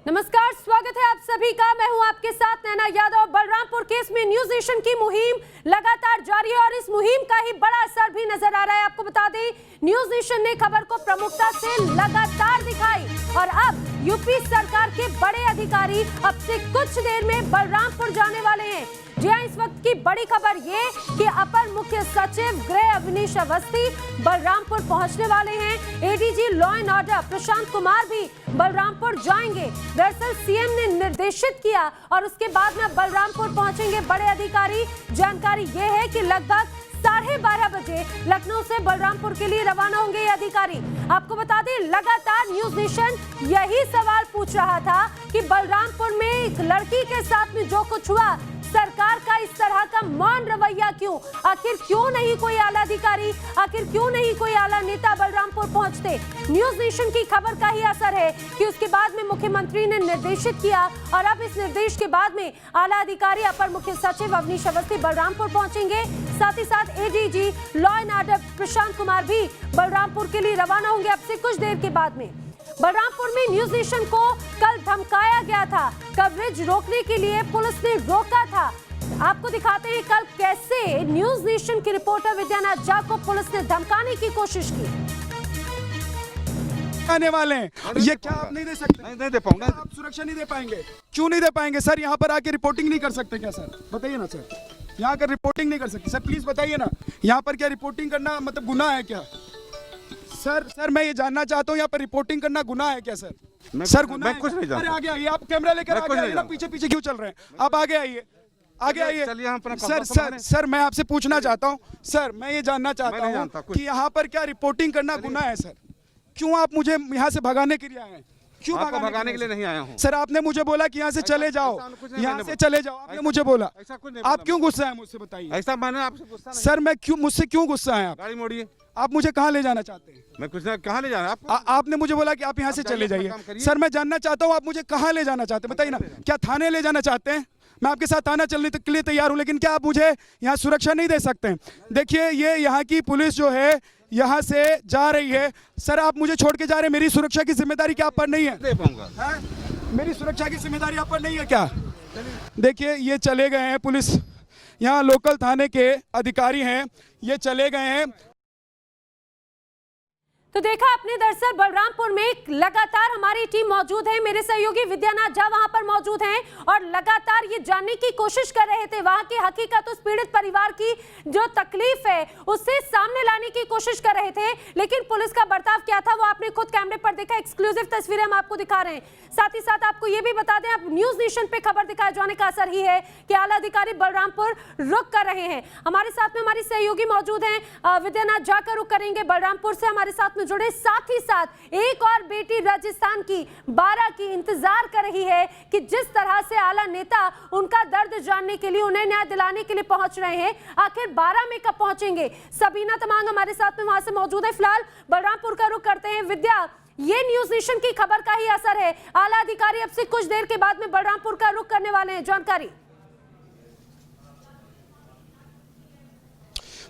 नमस्कार, स्वागत है आप सभी का। मैं हूं आपके साथ नैना यादव। बलरामपुर केस में न्यूज नेशन की मुहिम लगातार जारी है और इस मुहिम का ही बड़ा असर भी नजर आ रहा है। आपको बता दें, न्यूज नेशन ने खबर को प्रमुखता से लगातार दिखाई और अब यूपी सरकार के बड़े अधिकारी अब से कुछ देर में बलरामपुर जाने वाले हैं। जी हां, इस वक्त की बड़ी खबर ये कि अपर मुख्य सचिव गृह अवनीश अवस्थी बलरामपुर पहुंचने वाले हैं। ADG law and order Prashant Kumar भी बलरामपुर जाएंगे। दरअसल सीएम ने निर्देशित किया और उसके बाद में बलरामपुर पहुंचेंगे बड़े अधिकारी। जानकारी ये है कि लगभग 12:30 बजे लखनऊ से बलरामपुर के लिए रवाना होंगे ये अधिकारी। आपको बता दें, लगातार न्यूज नेशन यही सवाल पूछ रहा था कि बलरामपुर में एक लड़की के साथ में जो कुछ हुआ, सरकार का इस तरह का मौन रवैया क्यों? आखिर क्यों नहीं कोई आला अधिकारी, आखिर क्यों नहीं कोई आला नेता बलरामपुर पहुंचते? न्यूज नेशन की खबर का ही असर है कि उसके बाद में मुख्यमंत्री ने निर्देशित किया और अब इस निर्देश के बाद में आला अधिकारी अपर मुख्य सचिव अवनीश अवस्थी बलरामपुर पहुंचेंगे। साथ ही साथ ADG law and order Prashant Kumar भी बलरामपुर के लिए रवाना होंगे अब से कुछ देर के बाद में। बलरामपुर में न्यूज नेशन को कल धमकाया गया था। कवरेज रोकने के लिए पुलिस ने रोका था। आपको दिखाते हैं कल कैसे न्यूज नेशन की रिपोर्टर विद्यानाथ झा को पुलिस ने धमकाने की कोशिश की। आने वाले हैं, ये क्या आप नहीं दे सकते? नहीं दे पाऊंगा। आप सुरक्षा नहीं दे पाएंगे? क्यों नहीं दे पाएंगे सर? यहाँ पर आके रिपोर्टिंग नहीं कर सकते क्या सर? बताइए ना सर, यहाँ कर रिपोर्टिंग नहीं कर सकते सर? प्लीज बताइए ना, यहाँ पर क्या रिपोर्टिंग करना मतलब गुनाह है क्या? सर मैं ये जानना चाहता हूँ, यहाँ पर रिपोर्टिंग करना गुनाह है क्या सर? सर गुनाह कुछ नहीं जानता। अरे आगे आइए, आप कैमरा लेकर आगे आइए ना, पीछे पीछे क्यों चल रहे हैं? आप आगे आइए, आगे आइए। सर मैं आपसे पूछना चाहता हूँ सर, मैं ये जानना चाहता हूँ कि यहाँ पर क्या रिपोर्टिंग करना गुनाह है सर? क्यों आप मुझे यहाँ से भगाने के लिए आए हैं? क्यों भगाने के लिए नहीं आया हूँ सर? आपने मुझे बोला कि यहाँ से चले जाओ, यहाँ से चले जाओ, आपने मुझे बोला। आप क्यों गुस्सा है मुझसे, बताइए? ऐसा मैंने आपसे गुस्सा नहीं। सर मैं क्यों, मुझसे क्यों गुस्सा है आप? गाड़ी मोड़िए। आप मुझे कहाँ ले जाना चाहते हैं? मैं कुछ कहाँ ले जाना है आपको? आपने मुझे बोला कि आप यहाँ से चले जाइए। सर मैं जानना चाहता हूँ आप मुझे कहाँ ले जाना चाहते हैं, बताइए ना। क्या थाने ले जाना चाहते हैं? मैं आपके साथ थाना चलने के लिए तैयार हूँ, लेकिन क्या आप मुझे यहाँ सुरक्षा नहीं दे सकते हैं? देखिए ये यहाँ की पुलिस जो है यहाँ से जा रही है। सर आप मुझे छोड़ के जा रहे हैं, मेरी सुरक्षा की जिम्मेदारी क्या आप पर नहीं है? दे पाऊंगा। मेरी सुरक्षा की जिम्मेदारी आप पर नहीं है क्या? देखिए ये चले गए हैं, पुलिस यहाँ लोकल थाने के अधिकारी हैं, ये चले गए हैं। तो देखा आपने, दरअसल बलरामपुर में लगातार हमारी टीम मौजूद है। मेरे सहयोगी विद्यानाथ झा वहां पर मौजूद हैं और लगातार ये जानने की कोशिश कर रहे थे वहां की हकीकत, उस पीड़ित परिवार की जो तकलीफ है उससे सामने लाने की कोशिश कर रहे थे। लेकिन पुलिस का बर्ताव क्या था वो आपने खुद कैमरे पर देखा। एक्सक्लूसिव तस्वीरें हम आपको दिखा रहे हैं। साथ ही साथ आपको ये भी बता दें, आप न्यूज नेशन पे खबर दिखाए जाने का असर ही है कि आला अधिकारी बलरामपुर रुक कर रहे हैं। हमारे साथ में हमारी सहयोगी मौजूद हैं, विद्यानाथ झा का रुक करेंगे बलरामपुर से हमारे साथ में जुड़े। साथ ही साथ एक और बेटी राजस्थान की 12 की इंतजार कर रही है कि जिस तरह से आला नेता उनका दर्द जानने के लिए, उन्हें न्याय दिलाने के लिए पहुंच रहे हैं, आखिर 12 में कब पहुंचेंगे? सबीना तमांग हमारे साथ में वहां से मौजूद है। फिलहाल बलरामपुर का रुख करते हैं। विद्या, ये न्यूज नेशन की खबर का ही असर है, आला अधिकारी अब से कुछ देर के बाद में बलरामपुर का रुख करने वाले हैं, जानकारी?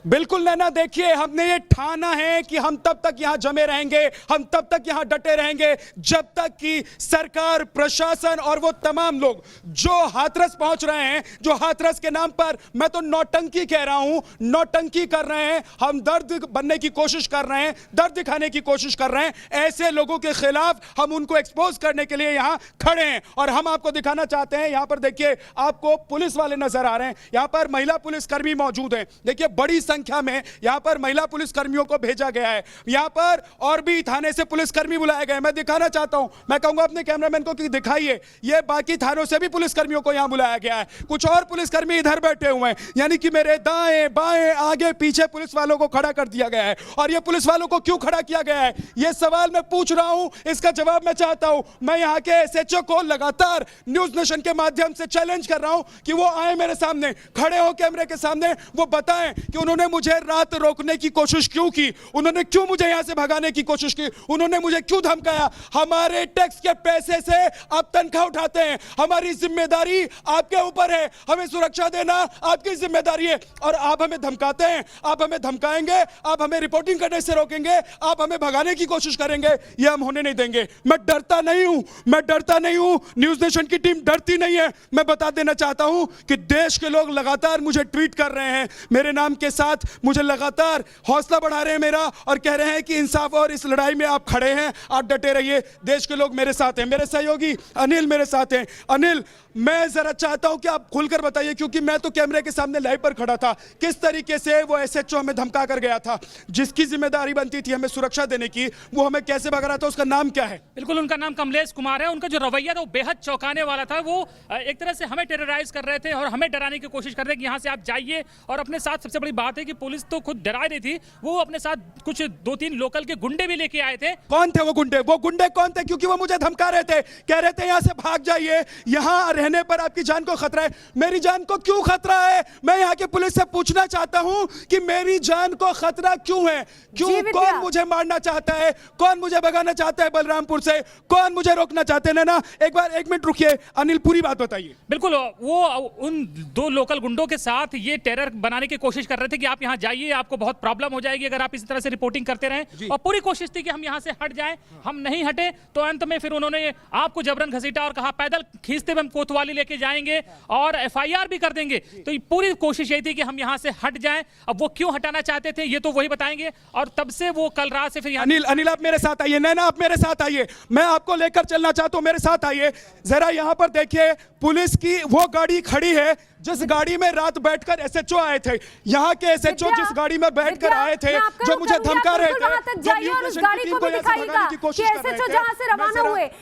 बिल्कुल नैना, देखिए हमने ये ठाना है कि हम तब तक यहां जमे रहेंगे, हम तब तक यहां डटे रहेंगे जब तक कि सरकार, प्रशासन और वो तमाम लोग जो हाथरस पहुंच रहे हैं, जो हाथरस के नाम पर, मैं तो नौटंकी कह रहा हूं, नौटंकी कर रहे हैं, हम दर्द बनने की कोशिश कर रहे हैं, दर्द दिखाने की कोशिश कर रहे हैं, ऐसे लोगों के खिलाफ हम उनको एक्सपोज करने के लिए यहां खड़े हैं। और हम आपको दिखाना चाहते हैं, यहां पर देखिए आपको पुलिस वाले नजर आ रहे हैं, यहां पर महिला पुलिसकर्मी मौजूद हैं। देखिए बड़ी संख्या में यहां पर महिला पुलिसकर्मियों को भेजा गया है। यहां पर और भी थाने से पुलिसकर्मी बुलाए गए। मैं दिखाना चाहता हूं, मैं कहूंगा अपने कैमरामैन को कि दिखाइए, ये बाकी थानों से भी पुलिसकर्मियों को यहां बुलाया गया है। कुछ और पुलिसकर्मी इधर बैठे हुए हैं, यानी कि मेरे दाएं बाएं आगे पीछे पुलिस वालों को खड़ा कर दिया गया है। और ये पुलिस वालों को क्यों खड़ा किया गया है, ये सवाल मैं पूछ रहा हूं, इसका जवाब मैं चाहता हूं। मैं यहां के एसएचओ को लगातार न्यूज नेशन के माध्यम से चैलेंज कर रहा हूं कि वो आए मेरे सामने, खड़े हो कैमरे के सामने, वो बताएं कि उन्होंने उन्होंने मुझे रात रोकने की कोशिश क्यों की? उन्होंने क्यों मुझे यहां से भगाने की कोशिश की? उन्होंने मुझे क्यों धमकाया? हमारे टैक्स के पैसे से आप तनख्वाह उठाते हैं, हमारी जिम्मेदारी आपके ऊपर है, हमें सुरक्षा देना आपकी जिम्मेदारी है, और आप हमें धमकाते हैं, आप हमें धमकाएंगे, आप हमें रिपोर्टिंग करने से रोकेंगे, आप हमें भगाने की कोशिश करेंगे, यह हम होने नहीं देंगे। मैं डरता नहीं हूं, मैं डरता नहीं हूं, न्यूज नेशन की टीम डरती नहीं है। मैं बता देना चाहता हूं कि देश के लोग लगातार मुझे ट्वीट कर रहे हैं, मेरे नाम के साथ मुझे लगातार हौसला बढ़ा रहे हैं मेरा, और कह रहे हैं कि इंसाफ और इस लड़ाई में आप खड़े हैं, आप डटे रहिए। देश के लोग मेरे साथ हैं, मेरे सहयोगी अनिल मेरे साथ हैं। अनिल, मैं जरा चाहता हूं कि आप खुलकर बताइए, क्योंकि मैं तो कैमरे के सामने लाइव पर खड़ा था, किस तरीके से वो एसएचओ हमें धमका कर गया था, जिसकी जिम्मेदारी बनती थी हमें सुरक्षा देने की, वो हमें कैसे भगा रहा था? उसका नाम क्या है? बिल्कुल, उनका नाम कमलेश कुमार है। उनका जो रवैया था वो बेहद चौंकाने वाला था। वो एक तरह से हमें टेरराइज कर रहे थे और हमें डराने की कोशिश कर रहे थे कि यहाँ से आप जाइए, और अपने साथ सबसे बड़ी बात है कि पुलिस तो खुद डरा रही थी, वो अपने साथ कुछ 2-3 लोकल के गुंडे भी लेके आए थे। कौन थे वो गुंडे? वो गुंडे कौन थे? क्योंकि वो मुझे धमका रहे थे, कह रहे थे यहाँ से भाग जाइए, यहाँ रहने पर आपकी जान को खतरा है। मेरी जान को क्यों खतरा है? मैं यहाँ के पुलिस से पूछना चाहता हूँ कि मेरी जान को खतरा क्यों है? क्यों? कौन मुझे मारना चाहता है? कौन मुझे भगाना चाहता है बलरामपुर से? कौन मुझे रोकना चाहते हैं? ना एक मिनट रुकिए अनिल, पूरी बात बताइए। बिल्कुल, वो उन 2 लोकल गुंडों के साथ ये टेरर बनाने की कोशिश कर रहे थे कि आप यहाँ जाइए, आपको बहुत प्रॉब्लम हो जाएगी अगर आप इसी तरह से रिपोर्टिंग करते रहें, और पूरी कोशिश थी कि हम यहाँ से हट जाएं। हम नहीं हटे तो अंत में फिर उन्होंने आपको जबरन घसीटा और कहा पैदल खींचते हुए हम कोतवाली लेके जाएंगे और एफआईआर भी कर देंगे। तो पूरी कोशिश यही थी कि हम यहाँ से हट जाएं। अब वो क्यों हटाना चाहते थे ये तो वही बताएंगे, और तब से वो कल रात से फिर अनिल आप मेरे साथ आइए, नैना आप मेरे साथ आइए, मैं आपको लेकर चलना चाहता हूं, मेरे साथ आइए जरा। यहाँ पर देखिए, पुलिस की वो गाड़ी खड़ी है जिस गाड़ी में रात बैठकर एसएचओ आए थे। यहाँ के एसएचओ जिस गाड़ी में बैठकर आए थे, जो मुझे धमका रहे थे,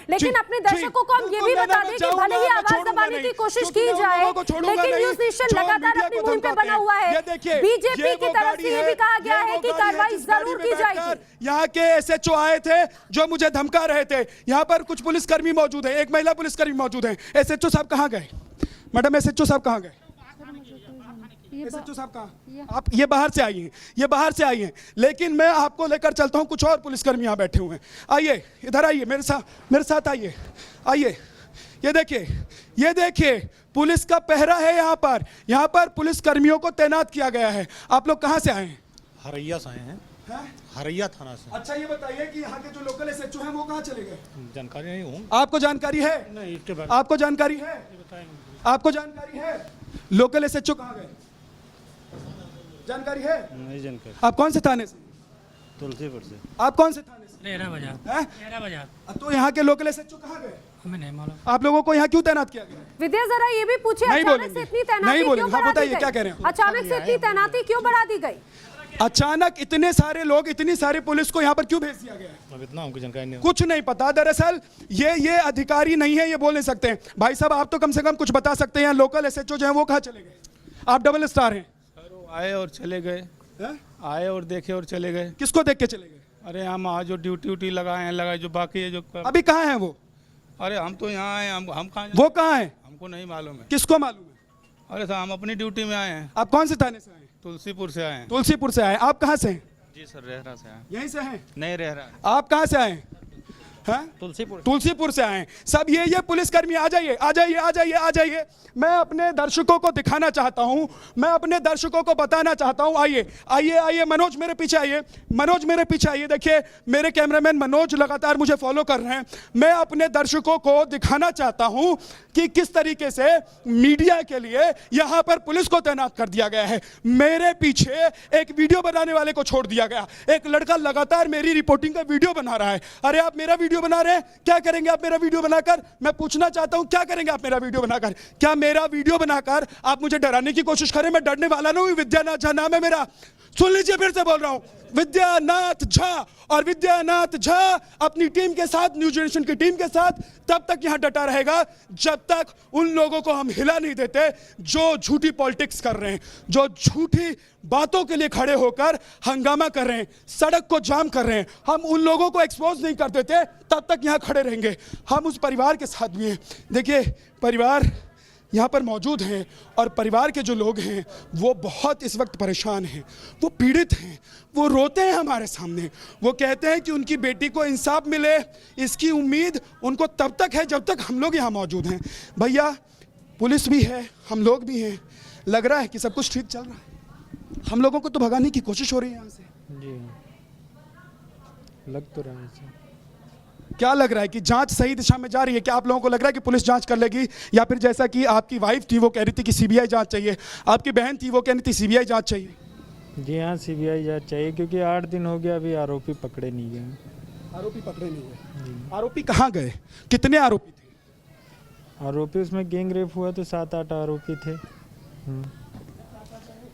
लेकिन अपने दर्शकों को हम ये भी बता दें कि भले ही आवाज दबाने की कोशिश की जाए, लेकिन न्यूज नेशन लगातार अपनी मुहिम पे बना हुआ है। बीजेपी की तरफ से ये भी कहा गया है कि कार्रवाई जरूर की जाएगी। यहाँ के एसएचओ आए थे जो मुझे धमका रहे थे। यहाँ पर कुछ पुलिसकर्मी मौजूद है, एक महिला पुलिसकर्मी मौजूद है। एसएचओ साहब कहाँ गए? मैडम, एसएचओ साहब कहाँ गए? एसएचओ साहब कहाँ? आप ये बाहर से आई हैं, ये बाहर से आई हैं, लेकिन मैं आपको लेकर चलता हूं। कुछ और पुलिसकर्मी यहाँ बैठे हुए हैं। आइए, इधर आइए, मेरे साथ आइए, आइए। ये देखिए पुलिस का पहरा है यहाँ पर पुलिसकर्मियों को तैनात किया गया है। आप लोग कहाँ से आए हैं? हरैया से आए हैं। हरैया थाना से। अच्छा, ये बताइए कि यहाँ के जो लोकल एसएचओ हैं वो कहाँ चले गए? जानकारी नहीं हूँ। आपको जानकारी है? नहीं, इसके बारे आपको जानकारी है? आपको जानकारी है? लोकल एसएचओ कहाँ गए? जानकारी है? नहीं जानकारी। आप कौन से थाने से? तुलसीपुर से। आप कौन से थाने से? लेहरा बाजार। तो यहाँ के लोकल एसएचओ कहाँ गए? हमें नहीं मालूम। आप लोगों को यहाँ क्यों तैनात किया गया? विद्या, जरा ये भी पूछे, नहीं अचानक बोलेंगे। से इतनी तैनाती नहीं क्यों बोलेंगे। हाँ, बढ़ा दी बताइए, गई? क्या कह रहे हैं? अचानक से इतनी तैनाती क्यों बढ़ा दी गई? अचानक इतने सारे लोग, इतनी सारी पुलिस को यहाँ पर क्यों भेज दिया गया है? अब इतना हमको जानकारी नहीं। कुछ नहीं पता। दरअसल ये अधिकारी नहीं है, ये बोल नहीं सकते हैं। भाई साहब, आप तो कम से कम कुछ बता सकते हैं। लोकल एसएचओ जो है वो कहाँ चले गए? आप डबल स्टार हैं। आए और चले गए, आए और देखे और चले गए। किसको देख के चले गए? अरे हम आज जो ड्यूटी लगाए जो बाकी है जो अभी कहाँ है वो? अरे हम तो यहाँ आए, हम कहाँ? वो कहाँ है? हमको नहीं मालूम है। किसको मालूम है? अरे साहब, हम अपनी ड्यूटी में आए हैं। आप कौन से थाने से आए? तुलसीपुर से आए हैं। तुलसीपुर से आए। आप कहाँ से हैं? जी सर, रेहरा से आए। यहीं से हैं? नहीं, रेहरा। आप कहाँ से आए? तुलसीपुर से आए। सब ये पुलिसकर्मी आ जाइए, आ जाइए, आ जाइए, आ जाइए। मैं अपने दर्शकों को दिखाना चाहता हूं, मैं अपने दर्शकों को बताना चाहता हूं। आइए, आइए, आइए। मनोज मेरे पीछे आइए, मनोज मेरे पीछे आइए। देखिए, मेरे कैमरामैन मनोज लगातार मुझे फॉलो कर रहे हैं। मैं अपने दर्शकों को दिखाना चाहता हूं कि किस तरीके से मीडिया के लिए यहां पर पुलिस को तैनात कर दिया गया है। मेरे पीछे एक वीडियो बनाने वाले को छोड़ दिया गया। एक लड़का लगातार मेरी रिपोर्टिंग का वीडियो बना रहा है। अरे, आप मेरा वीडियो बना रहे हैं, क्या करेंगे आप मेरा वीडियो बनाकर? मैं पूछना चाहता हूं, क्या करेंगे आप मेरा वीडियो बनाकर? क्या मेरा वीडियो बनाकर आप मुझे डराने की कोशिश करें? मैं डरने वाला नहीं हूं। विद्यानाथ झा नाम है मेरा। सुन लीजिए, फिर से बोल रहा हूं, विद्यानाथ झा। और विद्यानाथ झा अपनी टीम के साथ, न्यूज नेशन की टीम के साथ तब तक यहां डटा रहेगा जब तक उन लोगों को हम हिला नहीं देते जो झूठी पॉलिटिक्स कर रहे हैं, जो झूठी बातों के लिए खड़े होकर हंगामा कर रहे हैं, सड़क को जाम कर रहे हैं। हम उन लोगों को एक्सपोज नहीं कर देते, तब तक यहां खड़े रहेंगे। हम उस परिवार के साथ भी हैं। देखिए, परिवार यहाँ पर मौजूद हैं और परिवार के जो लोग हैं वो बहुत इस वक्त परेशान हैं, वो पीड़ित हैं, वो रोते हैं हमारे सामने। वो कहते हैं कि उनकी बेटी को इंसाफ मिले, इसकी उम्मीद उनको तब तक है जब तक हम लोग यहाँ मौजूद हैं। भैया, पुलिस भी है, हम लोग भी हैं, लग रहा है कि सब कुछ ठीक चल रहा है। हम लोगों को तो भगाने की कोशिश हो रही है यहाँ से। जी लग तो रहा है सर। क्या लग रहा है कि जांच सही दिशा में जा रही है? क्या आप लोगों को लग रहा है कि पुलिस जांच कर लेगी, या फिर जैसा कि आपकी वाइफ थी वो कह रही थी कि सीबीआई जांच चाहिए, आपकी बहन थी वो कह रही थी सीबीआई जांच चाहिए? जी हाँ, सीबीआई जांच चाहिए क्योंकि 8 दिन हो गया अभी आरोपी पकड़े नहीं गए। आरोपी पकड़े नहीं गए? आरोपी कहाँ गए? कितने आरोपी थे? आरोपी उसमें गैंग रेप हुआ तो 7-8 आरोपी थे।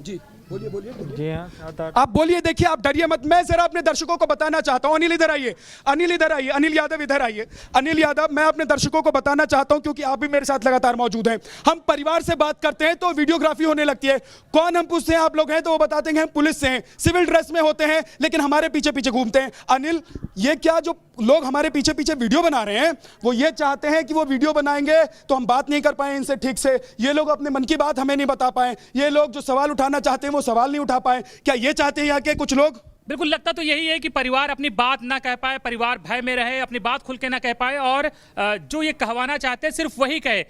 जी बोलिए बोलिए बोलिए। जी हाँ, 7-8। आप बोलिए, देखिए आप डरिए मत। मैं जरा अपने दर्शकों को बताना चाहता हूं। अनिल इधर आइए, अनिल इधर आइए, अनिल यादव इधर आइए। अनिल यादव, मैं अपने दर्शकों को बताना चाहता हूं क्योंकि आप भी मेरे साथ लगातार मौजूद हैं। हम परिवार से बात करते हैं तो वीडियोग्राफी होने लगती है। कौन हम पूछते हैं आप लोग हैं तो वो बताते हैं हम पुलिस से हैं, सिविल ड्रेस में होते हैं, लेकिन हमारे पीछे पीछे घूमते हैं। अनिल, ये क्या जो लोग हमारे पीछे पीछे वीडियो बना रहे हैं वो ये चाहते हैं कि वो वीडियो बनाएंगे तो हम बात नहीं कर पाए इनसे ठीक से, ये लोग अपने मन की बात हमें नहीं बता पाए, ये लोग जो सवाल उठाना चाहते हैं वो सवाल नहीं उठा पाए। क्या ये चाहते हैं यहाँ के कुछ लोग? बिल्कुल, लगता तो यही है कि परिवार अपनी बात ना कह पाए, परिवार भय में रहे, अपनी बात खुल के ना कह पाए, और जो ये कहवाना चाहते हैं सिर्फ वही कहे।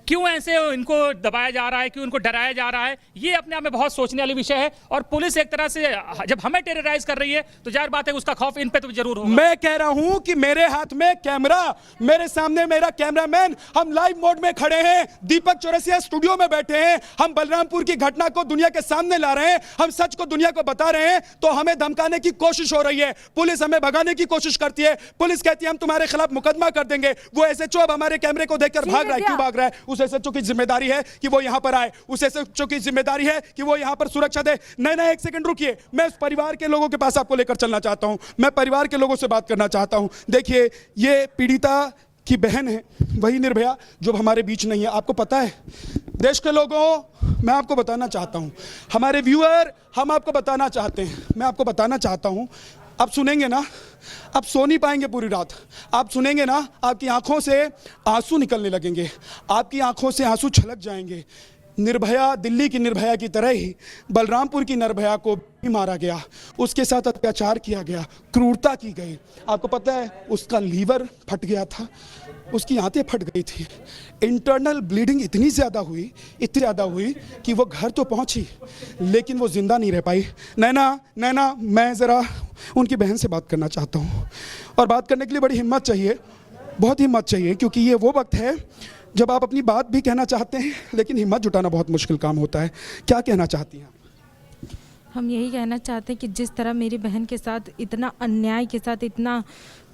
क्यों ऐसे इनको दबाया जा रहा है, क्यों इनको डराया जा रहा है, ये अपने आप में बहुत सोचने वाली विषय है। और पुलिस एक तरह से जब हमें टेरराइज कर रही है तो जाहिर बात है उसका खौफ इन पे तो जरूर होगा। मैं कह रहा हूं कि मेरे हाथ में कैमरा, मेरे सामने मेरा कैमरामैन, हम लाइव मोड में खड़े हैं, दीपक चौरसिया स्टूडियो में बैठे हैं, हम बलरामपुर की घटना को दुनिया के सामने ला रहे हैं, हम सच को दुनिया को बता रहे हैं, तो हमें धमकाने की कोशिश हो रही है। पुलिस हमें भगाने की कोशिश करती है, पुलिस कहती है हम तुम्हारे खिलाफ मुकदमा कर देंगे। वो एसएचओ अब हमारे कैमरे को देखकर भाग रहा है। क्यों भाग रहा है? उस एसएचओ की जिम्मेदारी है कि वो यहां पर आए, उस एसएचओ की जिम्मेदारी है कि वो यहां पर सुरक्षा दे। नहीं, एक सेकंड रुकिए, मैं उस परिवार के लोगों के पास आपको लेकर चलना चाहता हूं, मैं परिवार के लोगों से बात करना चाहता हूं। देखिए, ये पीड़िता की बहन है, वही निर्भया जो हमारे बीच नहीं है। आपको पता है, देश के लोगों, मैं आपको बताना चाहता हूं, हमारे व्यूअर, हम आपको बताना चाहते हैं, मैं आपको बताना चाहता हूं, आप सुनेंगे ना, आप सो नहीं पाएंगे पूरी रात। आप सुनेंगे ना, आपकी आंखों से आंसू निकलने लगेंगे, आपकी आंखों से आंसू छलक जाएंगे। निर्भया, दिल्ली की निर्भया की तरह ही बलरामपुर की निर्भया को भी मारा गया, उसके साथ अत्याचार किया गया, क्रूरता की गई। आपको पता है उसका लीवर फट गया था, उसकी आंतें फट गई थी, इंटरनल ब्लीडिंग इतनी ज़्यादा हुई कि वो घर तो पहुंची लेकिन वो जिंदा नहीं रह पाई। नैना, मैं ज़रा उनकी बहन से बात करना चाहता हूँ, और बात करने के लिए बड़ी हिम्मत चाहिए, बहुत हिम्मत चाहिए, क्योंकि ये वो वक्त है जब आप अपनी बात भी कहना चाहते हैं लेकिन हिम्मत जुटाना बहुत मुश्किल काम होता है। क्या कहना चाहती हैं आप? हम यही कहना चाहते हैं कि जिस तरह मेरी बहन के साथ इतना अन्याय के साथ, इतना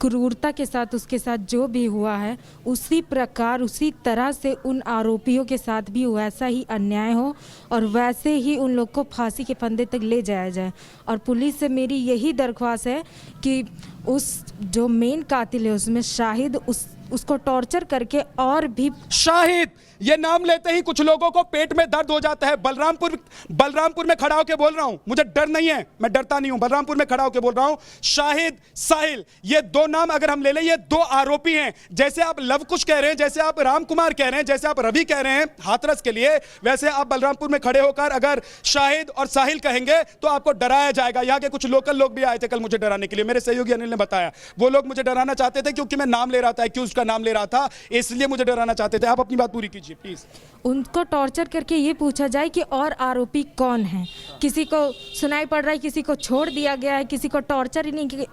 क्रूरता के साथ उसके साथ जो भी हुआ है, उसी प्रकार उसी तरह से उन आरोपियों के साथ भी वैसा ही अन्याय हो और वैसे ही उन लोग को फांसी के फंदे तक ले जाया जाए। और पुलिस से मेरी यही दरख्वास्त है कि उस जो मेन कातिल है उसमें शाहिद, उसको टॉर्चर करके, और भी शाहिद, ये नाम लेते ही कुछ लोगों को पेट में दर्द हो जाता है। बलरामपुर में खड़ा होकर बोल रहा हूं, मुझे डर नहीं है, मैं डरता नहीं हूं, बलरामपुर में खड़ा होकर बोल रहा हूं। शाहिद, साहिल, ये दो नाम अगर हम ले लें, ये दो आरोपी हैं। जैसे आप लव कुश कह रहे हैं, जैसे आप राम कुमार कह रहे हैं, जैसे आप रवि कह रहे हैं हाथरस के लिए, वैसे आप बलरामपुर में खड़े होकर अगर शाहिद और साहिल कहेंगे तो आपको डराया जाएगा। यहाँ के कुछ लोकल लोग भी आए थे कल मुझे डराने के लिए, मेरे सहयोगी अनिल ने बताया। वो लोग मुझे डराना चाहते थे क्योंकि मैं नाम ले रहा था, क्यों उसका नाम ले रहा था, इसलिए मुझे डराना चाहते थे। आप अपनी बात पूरी कीजिए प्लीज। उनको टॉर्चर करके ये पूछा जाए कि और आरोपी कौन है। किसी को सुनाई पड़ रहा है किसी को छोड़ दिया गया है, किसी को टॉर्चर ही नहीं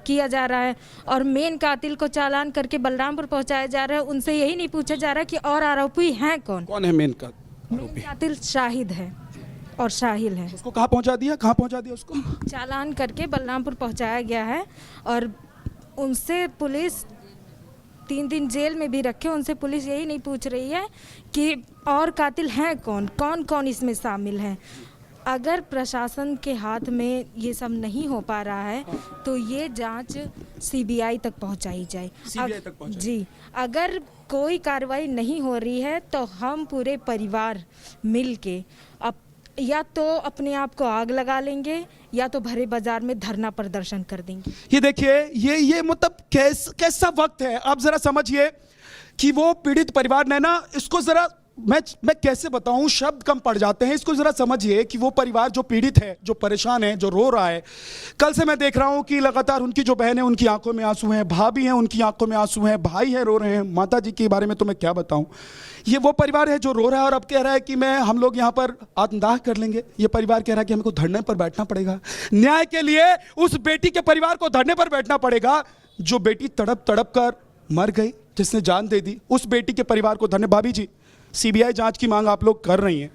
किया जा रहा है, और मेन कातिल को चालान करके बलरामपुर पहुंचाया जा रहा है। उनसे यही नहीं पूछा जा रहा कि और आरोपी हैं कौन। कौन है मेन कातिल? शाहिद है और साहिल है। उसको कहाँ पहुंचा दिया उसको? चालान करके बलरामपुर पहुंचाया गया है, और उनसे पुलिस 3 दिन जेल में भी रखे, उनसे पुलिस यही नहीं पूछ रही है कि और कातिल हैं कौन इसमें शामिल हैं। अगर प्रशासन के हाथ में ये सब नहीं हो पा रहा है तो ये जांच सीबीआई तक पहुंचाई जाए। जी, अगर कोई कार्रवाई नहीं हो रही है तो हम पूरे परिवार मिल के या तो अपने आप को आग लगा लेंगे या तो भरे बाजार में धरना प्रदर्शन कर देंगे। ये देखिए, ये मतलब कैसा वक्त है, आप जरा समझिए कि वो पीड़ित परिवार ने ना, इसको जरा मैं कैसे बताऊं, शब्द कम पड़ जाते हैं। इसको जरा समझिए कि वो परिवार जो पीड़ित है, जो परेशान है, जो रो रहा है, कल से मैं देख रहा हूं कि लगातार उनकी जो बहन है उनकी आंखों में आंसू हैं, भाभी हैं उनकी आंखों में आंसू हैं, भाई है रो रहे हैं, माता जी के बारे में तो मैं क्या बताऊं। ये वो परिवार है जो रो रहा है और अब कह रहा है कि हम लोग यहाँ पर आत्मदाह कर लेंगे। ये परिवार कह रहा है कि हमको धरने पर बैठना पड़ेगा, न्याय के लिए उस बेटी के परिवार को धरने पर बैठना पड़ेगा जो बेटी तड़प तड़प कर मर गई, जिसने जान दे दी। उस बेटी के परिवार को धरने। भाभी जी, सीबीआई जांच की मांग आप लोग कर रही हैं,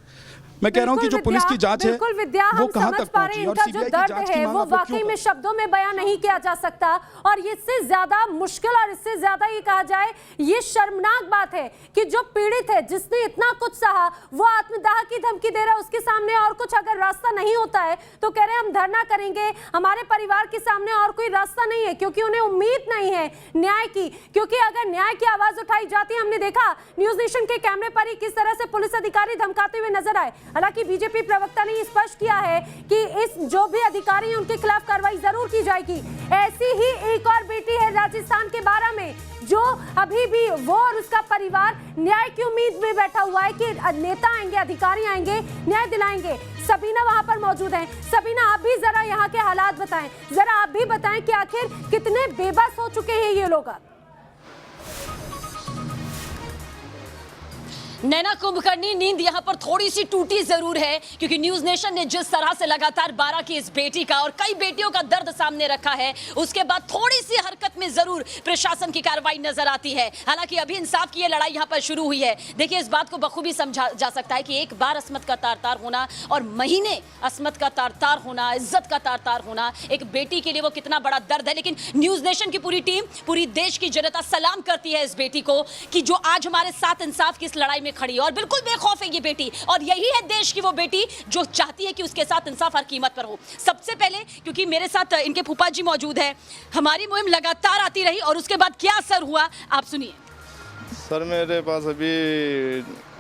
मैं कह रहा हूं कि जो पुलिस की जांच है वो कहां तक पहुंची और सीबीआई की जांच की मांग वो वाकई में शब्दों में बयान नहीं किया जा सकता। और इससे ज्यादा मुश्किल और इससे ज्यादा ये कहा जाए, ये शर्मनाक बात है कि जो पीड़ित है, जिसने इतना कुछ सहा, वो आत्मदाह की धमकी दे रहा है। उसके सामने और कुछ अगर रास्ता नहीं होता है तो कह रहे हैं हम धरना करेंगे, हमारे परिवार के सामने और कोई रास्ता नहीं है, क्योंकि उन्हें उम्मीद नहीं है न्याय की। क्योंकि अगर न्याय की आवाज उठाई जाती, हमने देखा न्यूज नेशन के कैमरे पर ही किस तरह से पुलिस अधिकारी धमकाते हुए नजर आए। हालांकि बीजेपी प्रवक्ता ने स्पष्ट किया है कि इस जो भी अधिकारी हैं उनके खिलाफ कार्रवाई जरूर की जाएगी। ऐसी ही एक और बेटी है राजस्थान के बारा में, जो अभी भी वो और उसका परिवार न्याय की उम्मीद में बैठा हुआ है कि नेता आएंगे, अधिकारी आएंगे, न्याय दिलाएंगे। सबीना वहां पर मौजूद हैं। सबीना, आप भी जरा यहाँ के हालात बताएं, जरा आप भी बताएं कि आखिर कितने बेबस हो चुके हैं ये लोग। नैना कुंभकर्णी, नींद यहाँ पर थोड़ी सी टूटी जरूर है, क्योंकि न्यूज नेशन ने जिस तरह से लगातार बारा की इस बेटी का और कई बेटियों का दर्द सामने रखा है, उसके बाद थोड़ी सी हरकत में जरूर प्रशासन की कार्रवाई नजर आती है। हालांकि अभी इंसाफ की ये लड़ाई यहाँ पर शुरू हुई है। देखिए, इस बात को बखूबी समझा जा सकता है कि एक बार अस्मत का तार-तार होना और महीने अस्मत का तार-तार होना, इज्जत का तार-तार होना, एक बेटी के लिए वो कितना बड़ा दर्द है। लेकिन न्यूज नेशन की पूरी टीम, पूरी देश की जनता सलाम करती है इस बेटी को कि जो आज हमारे साथ इंसाफ की इस लड़ाई खड़ी और बिल्कुल बेखौफ है ये बेटी। और यही है देश की वो बेटी जो चाहती है कि उसके साथ इंसाफ हर कीमत पर हो। सबसे पहले, क्योंकि मेरे साथ इनके फूफा जी मौजूद है, हमारी मुहिम लगातार आती रही और उसके बाद क्या असर हुआ, आप सुनिए। सर, मेरे पास अभी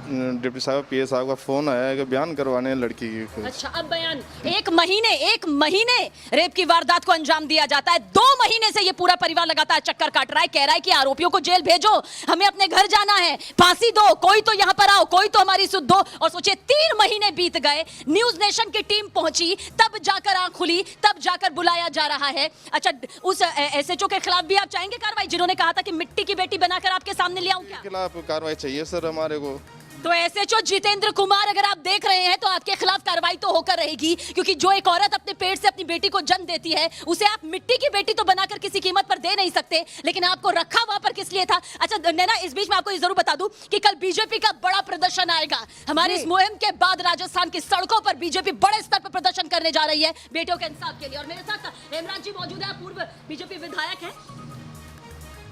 डिप्टी साहब पीए साहब का फोन आया है कि बयान करवाने लड़की की। अच्छा, अब बयान। एक महीने रेप की वारदात को अंजाम दिया जाता है। 2 महीने से ये पूरा परिवार लगातार चक्कर काट रहा है, कह रहा है कि आरोपियों को जेल भेजो, हमें अपने घर जाना है, फांसी दो, कोई तो यहाँ पर आओ, कोई तो हमारी सुध दो। और सोचिए, 3 महीने बीत गए, न्यूज नेशन की टीम पहुंची, तब जाकर आंख खुली, तब जाकर बुलाया जा रहा है। अच्छा, उस एसएचओ के खिलाफ भी आप चाहेंगे कार्रवाई, जिन्होंने कहा था कि मिट्टी की बेटी बनाकर आपके सामने ले आऊं? क्या खिलाफ कार्रवाई चाहिए सर हमारे को? तो एसएचओ जितेंद्र कुमार, अगर आप देख रहे हैं तो आपके खिलाफ कार्रवाई तो होकर रहेगी, क्योंकि जो एक औरत अपने पेट से अपनी बेटी को जन्म देती है, उसे आप मिट्टी की बेटी तो बनाकर किसी कीमत पर दे नहीं सकते, लेकिन आपको रखा वहां पर किस लिए था? अच्छा नैना, इस बीच में आपको ये जरूर बता दूं कि कल बीजेपी का बड़ा प्रदर्शन आएगा। हमारी इस मुहिम के बाद राजस्थान की सड़कों पर बीजेपी बड़े स्तर पर प्रदर्शन करने जा रही है बेटियों के इंसाफ के लिए। और मेरे साथ हेमराज जी मौजूद है, पूर्व बीजेपी विधायक है।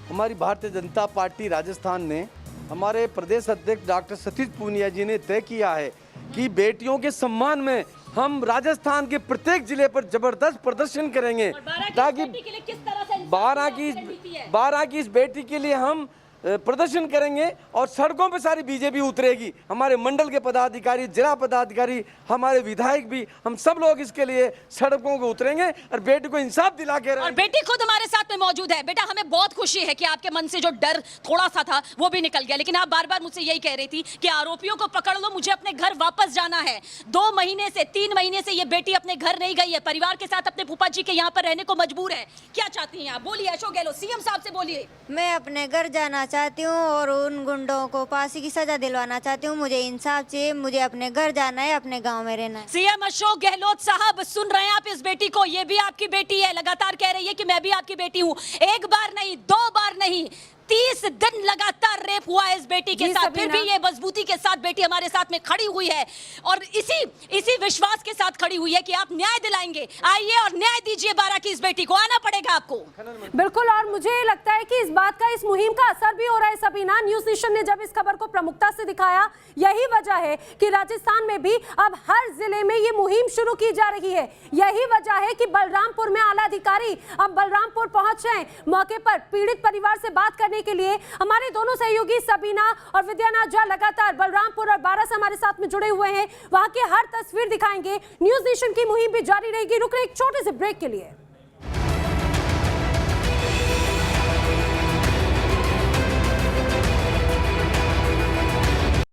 हमारी भारतीय जनता पार्टी राजस्थान ने, हमारे प्रदेश अध्यक्ष डॉक्टर सतीश पूनिया जी ने तय किया है कि बेटियों के सम्मान में हम राजस्थान के प्रत्येक जिले पर जबरदस्त प्रदर्शन करेंगे, ताकि 12 की इस बेटी के लिए हम प्रदर्शन करेंगे और सड़कों पे सारी बीजेपी उतरेगी। हमारे मंडल के पदाधिकारी, जिला पदाधिकारी, हमारे विधायक भी, हम सब लोग इसके लिए सड़कों को उतरेंगे और बेटी को इंसाफ दिला के। और बेटी खुद हमारे साथ में मौजूद है। बेटा, हमें बहुत खुशी है कि आपके मन से जो डर थोड़ा सा था वो भी निकल गया, लेकिन आप बार बार मुझसे यही कह रही थी कि आरोपियों को पकड़ लो, मुझे अपने घर वापस जाना है। 2 महीने से, 3 महीने से ये बेटी अपने घर नहीं गई है, परिवार के साथ अपने फूफा जी के यहाँ पर रहने को मजबूर है। क्या चाहती हैं आप? बोलिए अशोक गहलोत, सीएम साहब से बोलिए। मैं अपने घर जाना चाहती हूँ और उन गुंडों को फांसी की सजा दिलवाना चाहती हूँ। मुझे इंसाफ चाहिए, मुझे अपने घर जाना है, अपने गांव में रहना है। सीएम अशोक गहलोत साहब, सुन रहे हैं आप इस बेटी को? ये भी आपकी बेटी है, लगातार कह रही है कि मैं भी आपकी बेटी हूँ। 1 बार नहीं, 2 बार नहीं, 30 दिन लगातार रेप हुआ है इस बेटी के साथ, फिर भी ये मजबूती के साथ बेटी हमारे साथ में खड़ी हुई है और इसी विश्वास के साथ खड़ी हुई है कि आप न्याय दिलाएंगे। आइए और न्याय दीजिए बारा की इस बेटी को, आना पड़ेगा आपको। बिल्कुल, और मुझे लगता है कि इस बात का, इस मुहिम का असर भी हो रहा है। सबीना, न्यूज नेशन ने जब इस खबर को प्रमुखता से दिखाया, यही वजह है कि राजस्थान में भी अब हर जिले में ये मुहिम शुरू की जा रही है। यही वजह है कि बलरामपुर में आला अधिकारी अब बलरामपुर पहुंच रहे हैं, मौके पर पीड़ित परिवार से बात करने के लिए। हमारे दोनों सहयोगी सबीना और विद्यानाथ झा लगातार बलरामपुर और बारा से हमारे साथ में जुड़े हुए हैं, वहां की हर तस्वीर दिखाएंगे। न्यूज नेशन की मुहिम भी जारी रहेगी। रुक रहे एक छोटे से ब्रेक के लिए।